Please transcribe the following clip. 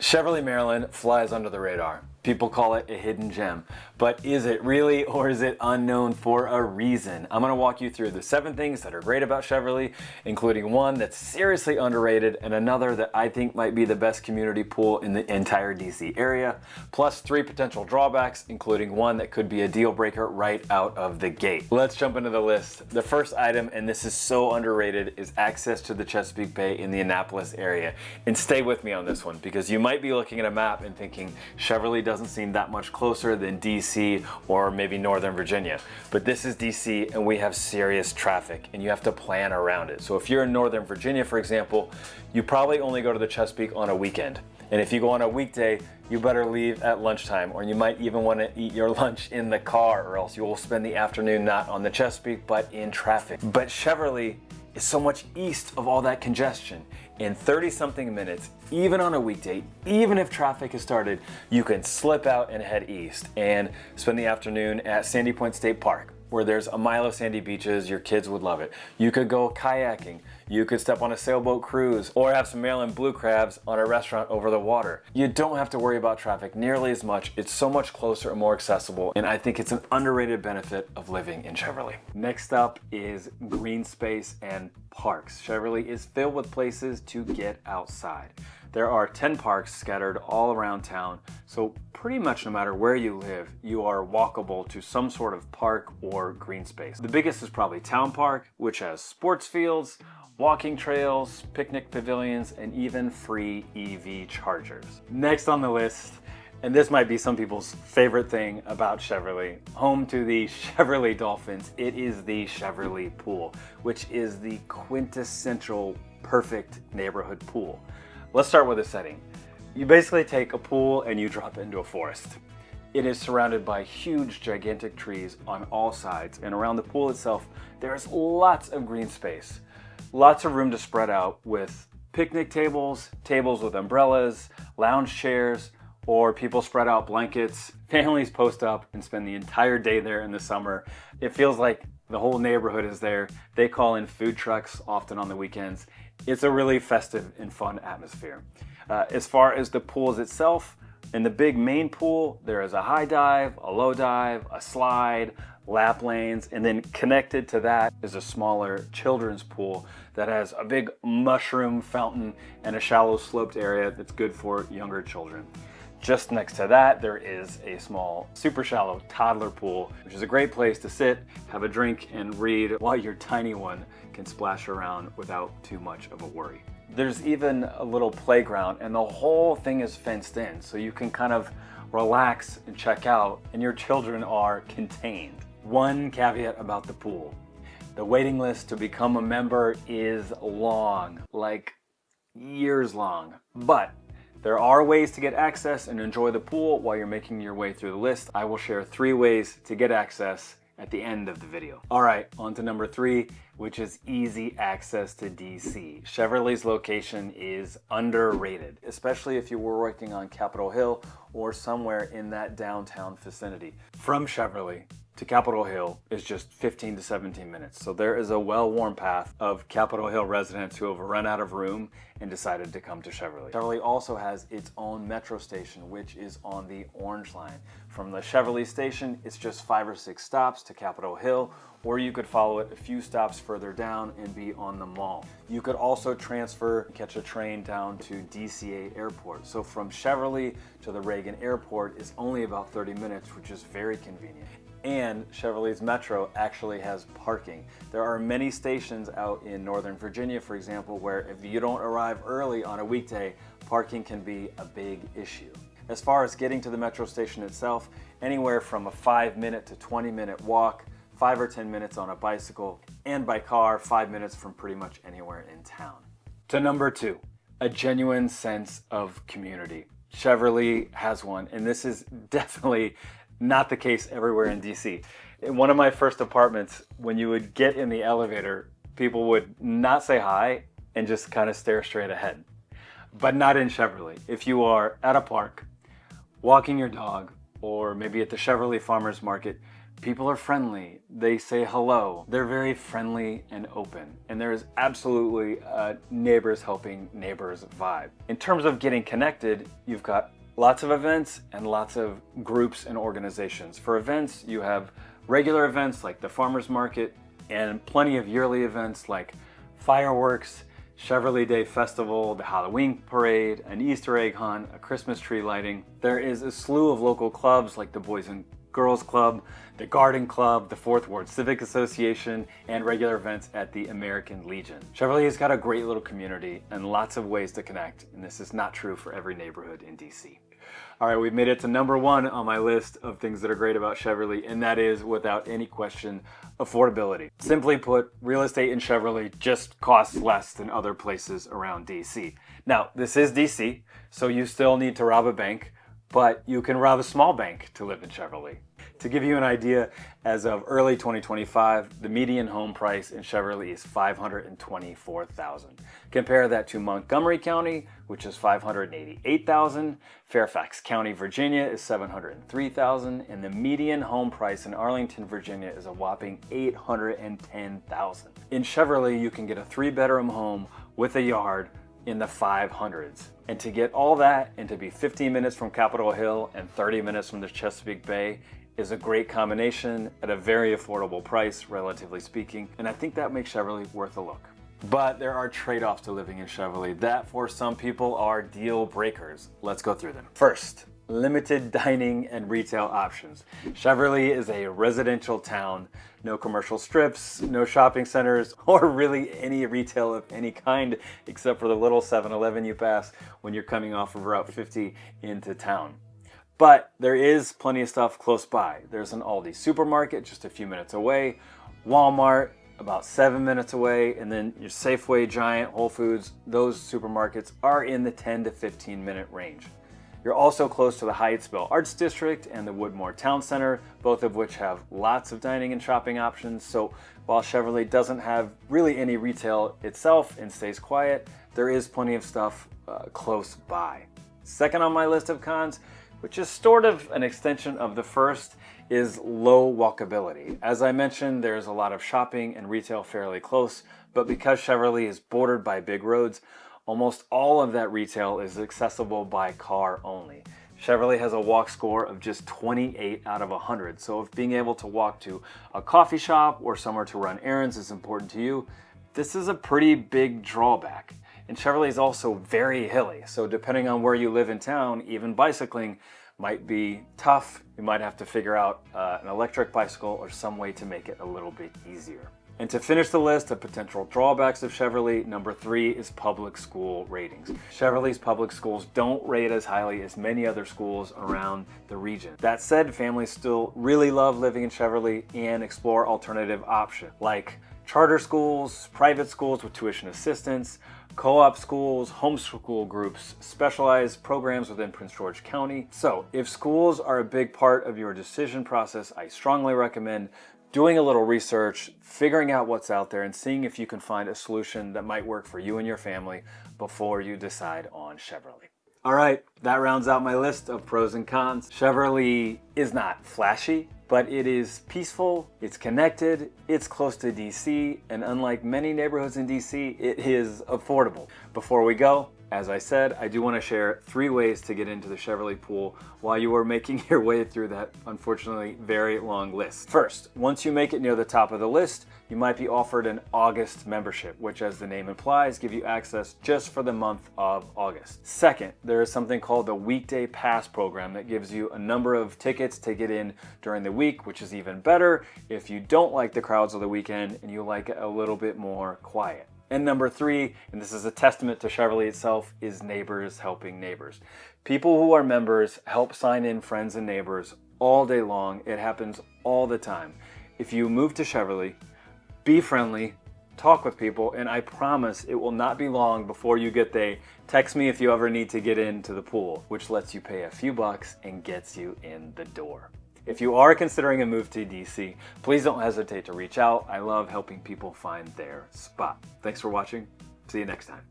Cheverly, Maryland flies under the radar. People call it a hidden gem, but is it really, or is it unknown for a reason? I'm gonna walk you through the 7 things that are great about Cheverly, including one that's seriously underrated and another that I think might be the best community pool in the entire DC area, plus 3 potential drawbacks, including one that could be a deal breaker right out of the gate. Let's jump into the list. The first item, and this is so underrated, is access to the Chesapeake Bay in the Annapolis area. And stay with me on this one, because you might be looking at a map and thinking Cheverly doesn't seem that much closer than DC or maybe Northern Virginia. But this is DC and we have serious traffic and you have to plan around it. So if you're in Northern Virginia, for example, you probably only go to the Chesapeake on a weekend. And if you go on a weekday, you better leave at lunchtime, or you might even want to eat your lunch in the car, or else you will spend the afternoon not on the Chesapeake, but in traffic. But Cheverly is so much east of all that congestion. In 30-something minutes, even on a weekday, even if traffic has started, you can slip out and head east and spend the afternoon at Sandy Point State Park, where there's a mile of sandy beaches. Your kids would love it. You could go kayaking, you could step on a sailboat cruise, or have some Maryland blue crabs on a restaurant over the water. You don't have to worry about traffic nearly as much. It's so much closer and more accessible, and I think it's an underrated benefit of living in Cheverly. Next up is Greenspace and Parks. Cheverly is filled with places to get outside. There are 10 parks scattered all around town, so pretty much no matter where you live, you are walkable to some sort of park or green space. The biggest is probably Town Park, which has sports fields, walking trails, picnic pavilions, and even free EV chargers. Next on the list, and this might be some people's favorite thing about Cheverly, home to the Cheverly Dolphins, it is the Cheverly Pool, which is the quintessential perfect neighborhood pool. Let's start with the setting. You basically take a pool and you drop it into a forest. It is surrounded by huge, gigantic trees on all sides, and around the pool itself, there's lots of green space. Lots of room to spread out with picnic tables, tables with umbrellas, lounge chairs, or people spread out blankets. Families post up and spend the entire day there in the summer. It feels like the whole neighborhood is there. They call in food trucks often on the weekends. It's a really festive and fun atmosphere. As far as the pools itself, in the big main pool, there is a high dive, a low dive, a slide, lap lanes, and then connected to that is a smaller children's pool that has a big mushroom fountain and a shallow sloped area that's good for younger children. Just next to that, there is a small, super shallow toddler pool, which is a great place to sit, have a drink, and read while your tiny one can splash around without too much of a worry. There's even a little playground, and the whole thing is fenced in, so you can kind of relax and check out, and your children are contained. One caveat about the pool. The waiting list to become a member is long, like years long, but there are ways to get access and enjoy the pool while you're making your way through the list. I will share 3 ways to get access at the end of the video. All right, on to number 3, which is easy access to DC. Cheverly's location is underrated, especially if you were working on Capitol Hill or somewhere in that downtown vicinity. From Cheverly to Capitol Hill is just 15 to 17 minutes. So there is a well-worn path of Capitol Hill residents who have run out of room and decided to come to Cheverly. Cheverly also has its own metro station, which is on the Orange Line. From the Cheverly station, it's just 5 or 6 stops to Capitol Hill, or you could follow it a few stops further down and be on the mall. You could also transfer and catch a train down to DCA Airport. So from Cheverly to the Reagan Airport is only about 30 minutes, which is very convenient. And Cheverly's Metro actually has parking. There are many stations out in Northern Virginia, for example, where if you don't arrive early on a weekday, parking can be a big issue. As far as getting to the metro station itself, anywhere from a 5-minute to 20-minute walk, 5 or 10 minutes on a bicycle, and by car, 5 minutes from pretty much anywhere in town. To number 2, a genuine sense of community. Cheverly has one, and this is definitely not the case everywhere in DC. In one of my first apartments, when you would get in the elevator, people would not say hi and just kind of stare straight ahead. But not in Cheverly. If you are at a park, walking your dog, or maybe at the Cheverly Farmers Market, People are friendly, they say hello, they're very friendly and open, and there is absolutely a neighbors helping neighbors vibe. In terms of getting connected, you've got lots of events and lots of groups and organizations. For events, you have regular events like the farmers market and plenty of yearly events like fireworks, Cheverly Day Festival, the Halloween Parade, an Easter egg hunt, a Christmas tree lighting. There is a slew of local clubs like the Boys and Girls Club, the Garden Club, the Fourth Ward Civic Association, and regular events at the American Legion. Cheverly has got a great little community and lots of ways to connect, and this is not true for every neighborhood in DC. All right, we've made it to number 1 on my list of things that are great about Cheverly, and that is, without any question, affordability. Simply put, real estate in Cheverly just costs less than other places around DC. Now, this is DC, so you still need to rob a bank, but you can rob a small bank to live in Cheverly. To give you an idea, as of early 2025, the median home price in Cheverly is $524,000. Compare that to Montgomery County, which is $588,000. Fairfax County, Virginia is $703,000, and the median home price in Arlington, Virginia is a whopping $810,000. In Cheverly, you can get a 3-bedroom home with a yard in the 500s. And to get all that and to be 15 minutes from Capitol Hill and 30 minutes from the Chesapeake Bay is a great combination at a very affordable price, relatively speaking, and I think that makes Cheverly worth a look. But there are trade-offs to living in Cheverly that for some people are deal breakers. Let's go through them. First, limited dining and retail options. Cheverly is a residential town. No commercial strips, no shopping centers, or really any retail of any kind except for the little 7-Eleven you pass when you're coming off of Route 50 into town. But there is plenty of stuff close by. There's an Aldi supermarket just a few minutes away, Walmart about 7 minutes away, and then your Safeway, Giant, Whole Foods. Those supermarkets are in the 10 to 15 minute range. You're also close to the Hyattsville Arts District and the Woodmore Town Center, both of which have lots of dining and shopping options. So while Cheverly doesn't have really any retail itself and stays quiet, there is plenty of stuff close by. Second on my list of cons, which is sort of an extension of the first, is low walkability. As I mentioned, there's a lot of shopping and retail fairly close, but because Cheverly is bordered by big roads, almost all of that retail is accessible by car only. Cheverly has a walk score of just 28 out of 100, so if being able to walk to a coffee shop or somewhere to run errands is important to you, this is a pretty big drawback. And Cheverly is also very hilly, so depending on where you live in town, even bicycling might be tough. You might have to figure out an electric bicycle or some way to make it a little bit easier. And to finish the list of potential drawbacks of Cheverly, number 3 is public school ratings. Cheverly's public schools don't rate as highly as many other schools around the region. That said, families still really love living in Cheverly and explore alternative options like charter schools, private schools with tuition assistance, co-op schools, homeschool groups, specialized programs within Prince George County. So if schools are a big part of your decision process, I strongly recommend doing a little research, figuring out what's out there, and seeing if you can find a solution that might work for you and your family before you decide on Cheverly. All right, that rounds out my list of pros and cons. Cheverly is not flashy, but it is peaceful, it's connected, it's close to DC, and unlike many neighborhoods in DC, it is affordable. Before we go, as I said, I do want to share 3 ways to get into the Cheverly Pool while you are making your way through that unfortunately very long list. First, once you make it near the top of the list, you might be offered an August membership, which as the name implies, give you access just for the month of August. Second, there is something called the Weekday Pass program that gives you a number of tickets to get in during the week, which is even better if you don't like the crowds of the weekend and you like it a little bit more quiet. And number 3, and this is a testament to Cheverly itself, is neighbors helping neighbors. People who are members help sign in friends and neighbors all day long. It happens all the time. If you move to Cheverly, be friendly, talk with people, and I promise it will not be long before you get the text me if you ever need to get into the pool, which lets you pay a few bucks and gets you in the door. If you are considering a move to DC, please don't hesitate to reach out. I love helping people find their spot. Thanks for watching. See you next time.